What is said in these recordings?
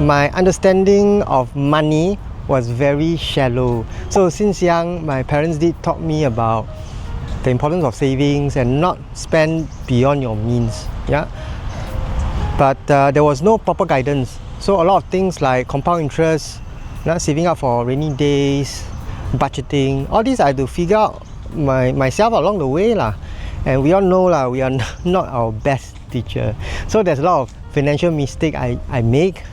my understanding of money was very shallow. So since young, my parents did taught me about the importance of savings and not spend beyond your means. Yeah, but there was no proper guidance. So a lot of things like compound interest, saving up for rainy days, budgeting, all these I had to figure out myself along the way lah. And we all know lah, we are not our best teacher. So there's a lot of financial mistake I make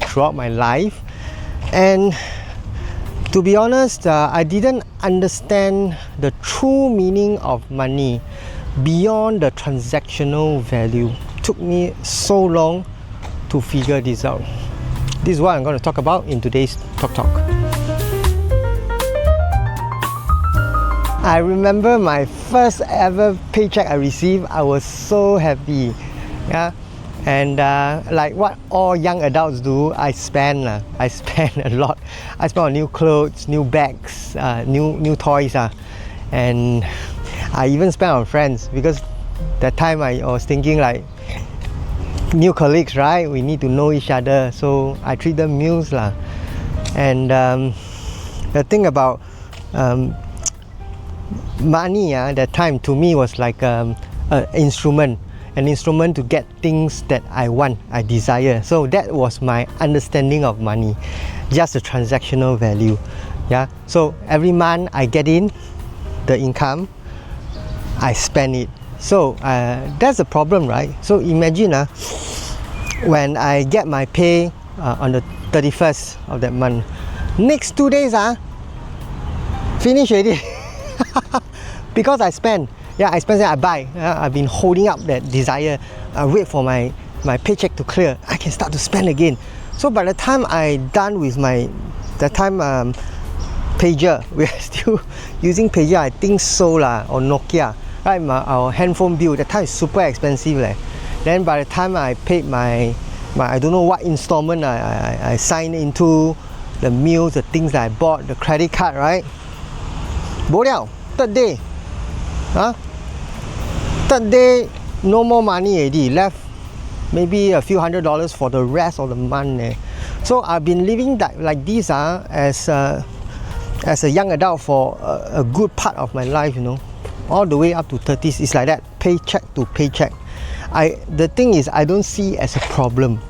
throughout my life. And to be honest, I didn't understand the true meaning of money beyond the transactional value. Took me so long to figure this out. This is what I'm going to talk about in today's Talk. I remember my first ever paycheck I received. I was so happy. Yeah. And like what all young adults do, I spend a lot. I spend on new clothes, new bags, new toys, and I even spend on friends, because that time I was thinking like, new colleagues, right? We need to know each other, so I treat them meals lah. And the thing about money that time to me was like an instrument to get things that I want, I desire. So that was my understanding of money, just a transactional value. Yeah. So every month I get in the income, I spend it. So that's the problem, right? So imagine when I get my pay on the 31st of that month, next 2 days finish already. Because I spend. Yeah, I spend, I buy. I've been holding up that desire. I wait for my paycheck to clear. I can start to spend again. So by the time I done with pager, we are still using pager, I think so lah, or Nokia. Right, our handphone bill, that time is super expensive leh. Then by the time I paid my I don't know what installment I signed into, the meals, the things that I bought, the credit card, right? Bo liao, third day. Third day, no more money already. Left maybe a few $100s for the rest of the month. So I've been living like this as a young adult for a good part of my life, you know, all the way up to 30s. It's like that, paycheck to paycheck. The thing is, I don't see it as a problem.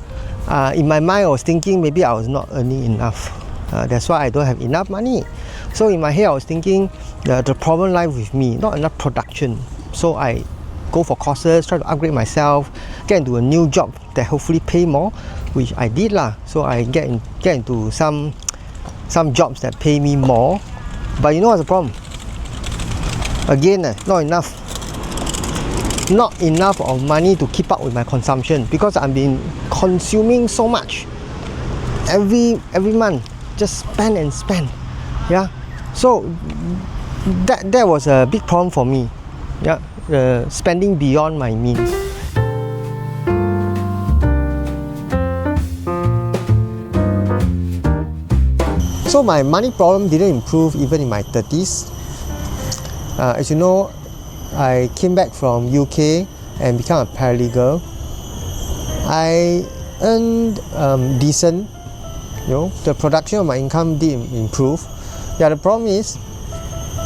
In my mind, I was thinking maybe I was not earning enough. That's why I don't have enough money. So in my head, I was thinking the problem lies with me, not enough production. So I go for courses, try to upgrade myself, get into a new job that hopefully pay more, which I did lah. So I get into some jobs that pay me more. But you know what's the problem? Again, not enough of money to keep up with my consumption, because I've been consuming so much every month, just spend and spend. Yeah. So that was a big problem for me. Yeah, spending beyond my means. So my money problem didn't improve even in my 30s. As you know, I came back from UK and became a paralegal. I earned decent. You know, the production of my income did improve. Yeah, the problem is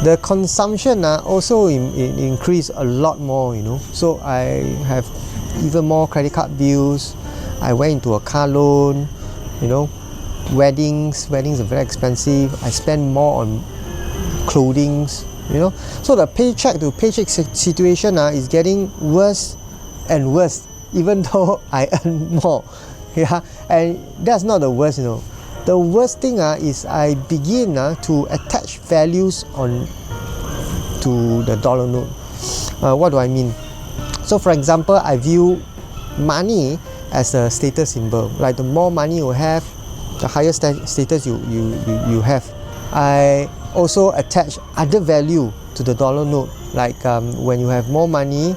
the consumption also increased a lot more, you know. So I have even more credit card bills. I went into a car loan, you know. Weddings are very expensive. I spend more on clothings, you know. So the paycheck to paycheck situation is getting worse and worse, even though I earn more. Yeah, and that's not the worst, you know. The worst thing is I begin to attach values to the dollar note. What do I mean? So for example, I view money as a status symbol. Like the more money you have, the higher status you have. I also attach other value to the dollar note. Like when you have more money,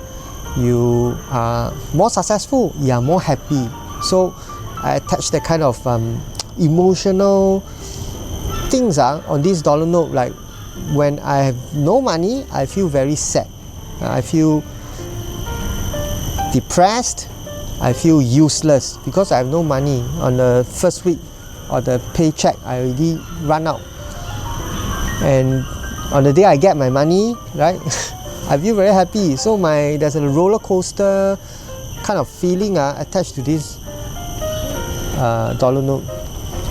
you are more successful, you are more happy. So I attach that kind of emotional things on this dollar note. Like when I have no money, I feel very sad. I feel depressed. I feel useless because I have no money. On the first week of the paycheck, I already run out. And on the day I get my money, right, I feel very happy. So there's a roller coaster kind of feeling attached to this dollar note.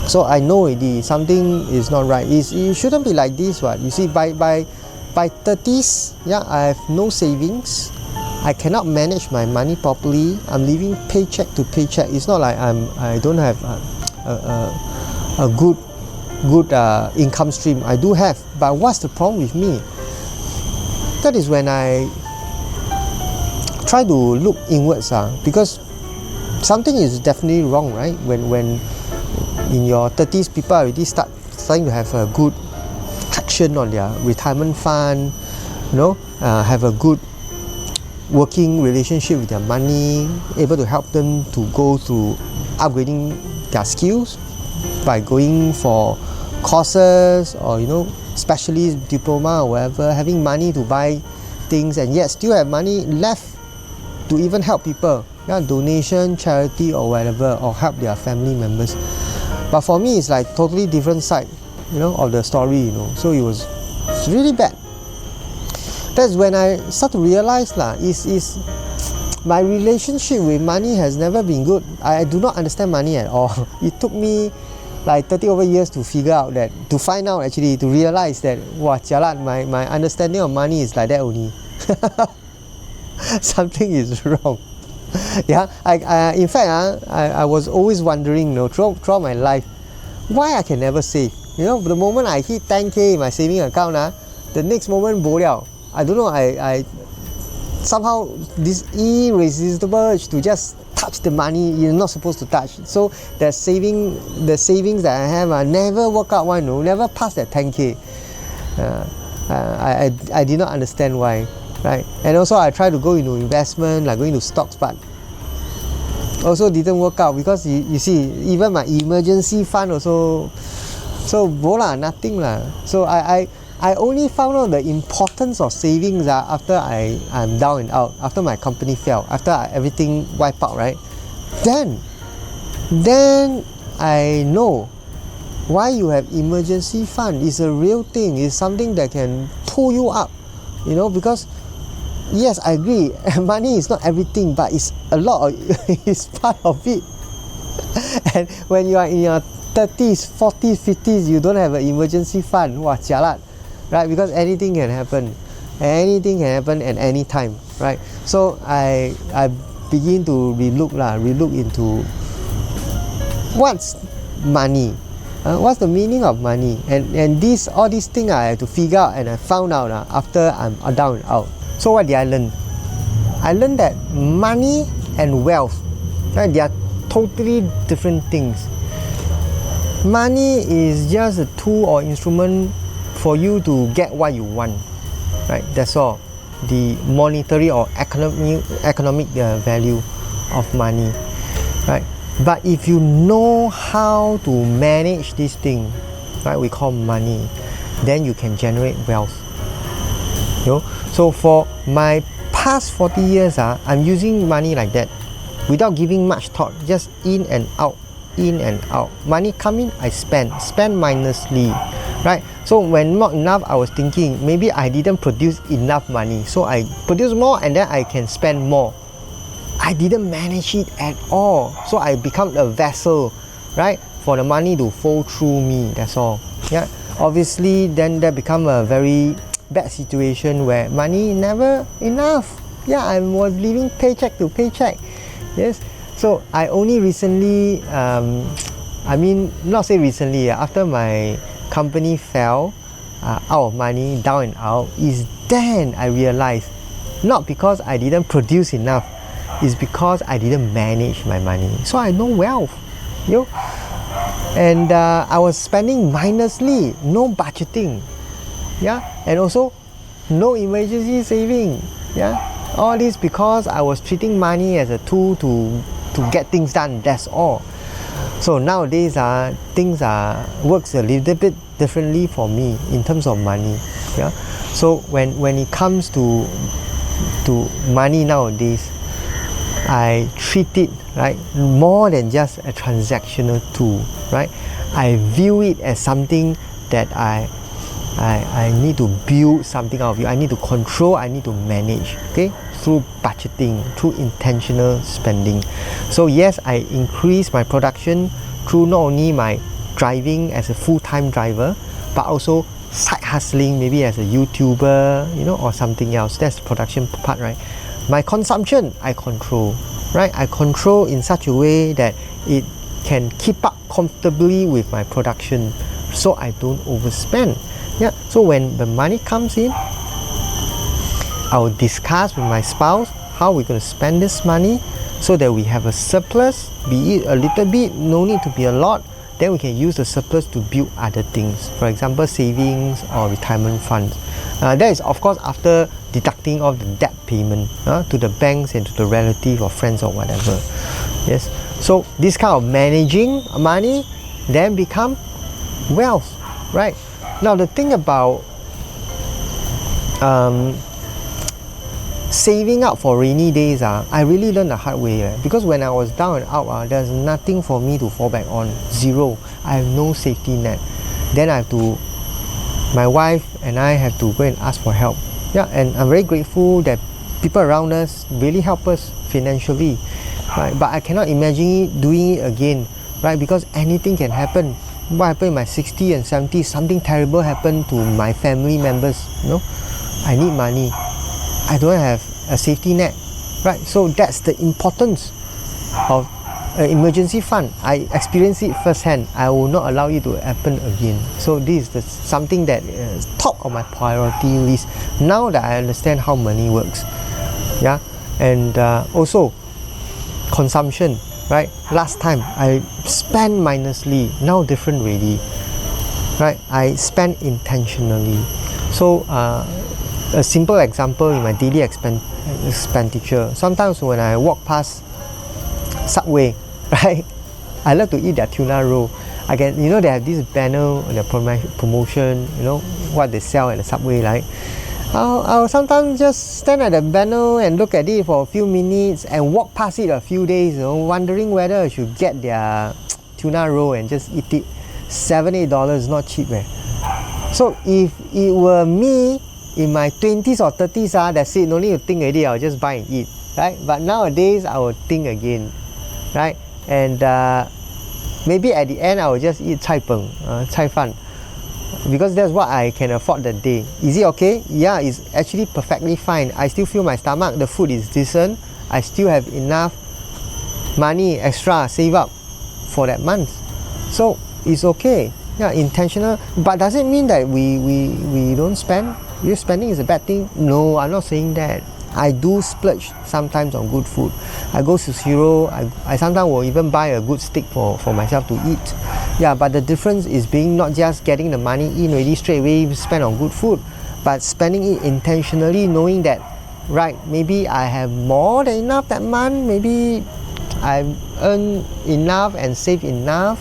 So I know already something is not right. It shouldn't be like this, what? You see, by 30s, yeah, I have no savings. I cannot manage my money properly. I'm living paycheck to paycheck. It's not like I don't have a good income stream. I do have, but what's the problem with me? That is when I try to look inwards, because something is definitely wrong, right? When in your 30s, people already starting to have a good traction on their retirement fund, have a good working relationship with their money, able to help them to go through upgrading their skills by going for courses or specialist diploma or whatever, having money to buy things and yet still have money left to even help people, donation, charity or whatever, or help their family members. But for me, it's like totally different side, of the story, So it's really bad. That's when I start to realize is my relationship with money has never been good. I do not understand money at all. It took me like 30 over years to figure out that, to find out actually, to realize that, jialat, my understanding of money is like that only. Something is wrong. Yeah, in fact, I was always wondering, throughout my life, why I can never save. The moment I hit 10K in my saving account, the next moment, bo liao. I don't know, I somehow this irresistible urge to just touch the money you're not supposed to touch. So the savings that I have never work out one, never pass that 10K. I did not understand why, right? And also I try to go into investment, like going to stocks, but also didn't work out because you see, even my emergency fund also, so nothing lah. So I only found out the importance of savings after I'm down and out, after my company fell, after everything wiped out, right? Then I know why you have emergency fund. It's a real thing. It's something that can pull you up, because yes, I agree, money is not everything, but it's a lot it's part of it. And when you are in your 30s, 40s, 50s, you don't have an emergency fund, jialat. Right, because anything can happen at any time, right? So I begin to relook into what's money, what's the meaning of money, and all these things I had to figure out, and I found out after I'm down and out. So what did I learn? I learned that money and wealth, right, they are totally different things. Money is just a tool or instrument for you to get what you want, right? That's all. The monetary or economic value of money, right? But if you know how to manage this thing, right, we call money, then you can generate wealth. So for my past 40 years, I'm using money like that, without giving much thought, just in and out. Money come in, I spend mindlessly, right? So when not enough, I was thinking maybe I didn't produce enough money, so I produce more and then I can spend more. I didn't manage it at all, so I become a vessel, right, for the money to flow through me. That's all. Yeah, obviously then that become a very bad situation where money never enough. Yeah, I was living paycheck to paycheck. Yes. So I only recently, not say recently, after my company fell out of money, down and out, is then I realized, not because I didn't produce enough, it's because I didn't manage my money. So I no wealth, and I was spending mindlessly, no budgeting, and also no emergency saving, all this because I was treating money as a tool to get things done. That's all. So nowadays things works a little bit differently for me in terms of money. So when it comes to money nowadays, I treat it, right, more than just a transactional tool, right? I view it as something that I need to build something out of it. I need to control, I need to manage, okay, through budgeting, through intentional spending. So yes, I increase my production through not only my driving as a full-time driver, but also side hustling, maybe as a YouTuber, you know, or something else. That's the production part, right? My consumption, I control, right? I control in such a way that it can keep up comfortably with my production, so I don't overspend. Yeah. So when the money comes in, I will discuss with my spouse how we're going to spend this money, so that we have a surplus, be it a little bit, no need to be a lot. Then we can use the surplus to build other things, for example savings or retirement funds. That is of course after deducting off the debt payment to the banks and to the relative or friends or whatever. Yes, so this kind of managing money then become wealth, right? Now the thing about saving up for rainy days, I really learned the hard way, because when I was down and out, there's nothing for me to fall back on. Zero. I have no safety net. Then my wife and I have to go and ask for help. Yeah, and I'm very grateful that people around us really help us financially, right? But I cannot imagine doing it again, right? Because anything can happen. What happened in my 60s and 70s? Something terrible happened to my family members. You know, I need money. I don't have a safety net, right? So that's the importance of an emergency fund. I experienced it firsthand. I will not allow it to happen again. So this is something that is top of my priority list now that I understand how money works. Yeah, and also consumption, right? Last time I spend mindlessly, now different already, right? I spend intentionally. So a simple example in my daily expenditure. Sometimes when I walk past Subway, right, I love to eat their tuna roll. I can, you know, they have this banner, their promotion, you know, what they sell at the Subway, right? I'll sometimes just stand at the banner and look at it for a few minutes and walk past it a few days, you know, wondering whether I should get their tuna roll and just eat it. $7-8, not cheap, So if it were me in my 20s or 30s, that's it, no need to think already, I'll just buy and eat, right? But nowadays, I will think again, right? And maybe at the end, I will just eat cai fan, because that's what I can afford that day. Is it okay? Yeah, it's actually perfectly fine. I still feel my stomach, the food is decent, I still have enough money extra save up for that month. So it's okay. Yeah, intentional. But does it mean that we don't spend? Your spending is a bad thing? No, I'm not saying that. I do splurge sometimes on good food. I go to Zero, I sometimes will even buy a good steak for myself to eat. Yeah, but the difference is being not just getting the money in already straight away spend on good food, but spending it intentionally, knowing that, right, maybe I have more than enough that month, maybe I earn enough and save enough.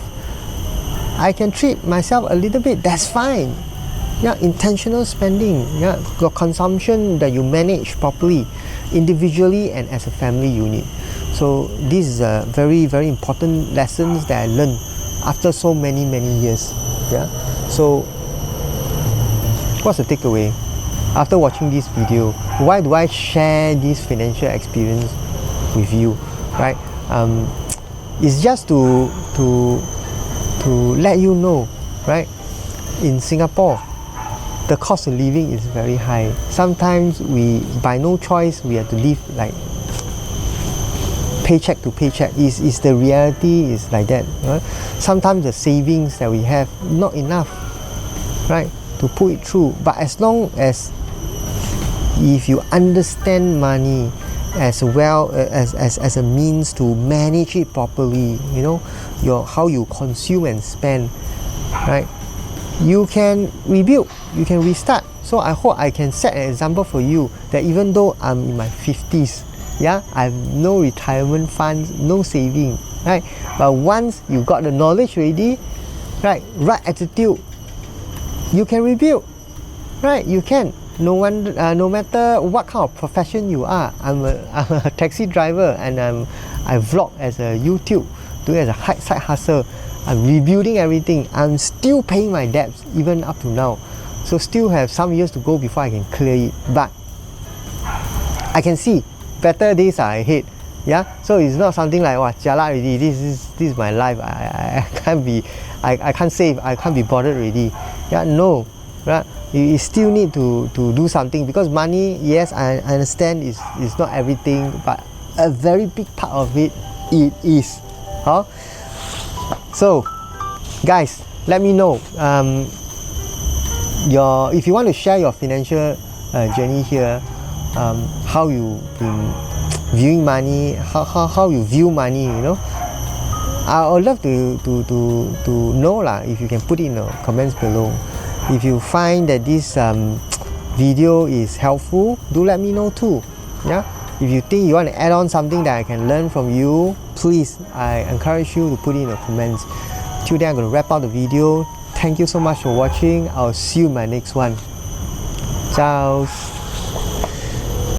I can treat myself a little bit, that's fine. Yeah, intentional spending, yeah, your consumption that you manage properly, individually and as a family unit. So this is a very, very important lessons that I learned after so many years. Yeah. So what's the takeaway after watching this video? Why do I share this financial experience with you? Right? It's just to let you know, right? In Singapore, the cost of living is very high. Sometimes we, by no choice, we have to live like paycheck to paycheck. Is the reality is like that. Right? Sometimes the savings that we have not enough, right, to put it through. But as long as if you understand money as well as a means to manage it properly, you know, how you consume and spend, right? You can rebuild, you can restart. So I hope I can set an example for you that even though I'm in my 50s, yeah, I have no retirement funds, no saving, right? But once you got the knowledge already, right attitude, you can rebuild, right? You can. no matter what kind of profession you are, I'm a taxi driver, and I vlog as a YouTube, doing as a side hustle. I'm rebuilding everything. I'm still paying my debts even up to now. So still have some years to go before I can clear it. But I can see better days are ahead. Yeah. So it's not something like wow, jialat already. This is my life. I can't save. I can't be bothered already. Yeah. No. Right. You still need to do something, because money, yes, I understand is not everything, but a very big part of it is. Huh? So, guys, let me know if you want to share your financial journey here, how you been viewing money, how you view money. You know, I would love to know lah. If you can put it in the comments below. If you find that this video is helpful, do let me know too. Yeah. If you think you want to add on something that I can learn from you, please, I encourage you to put it in the comments. Till then, I'm going to wrap up the video. Thank you so much for watching. I'll see you in my next one. Ciao.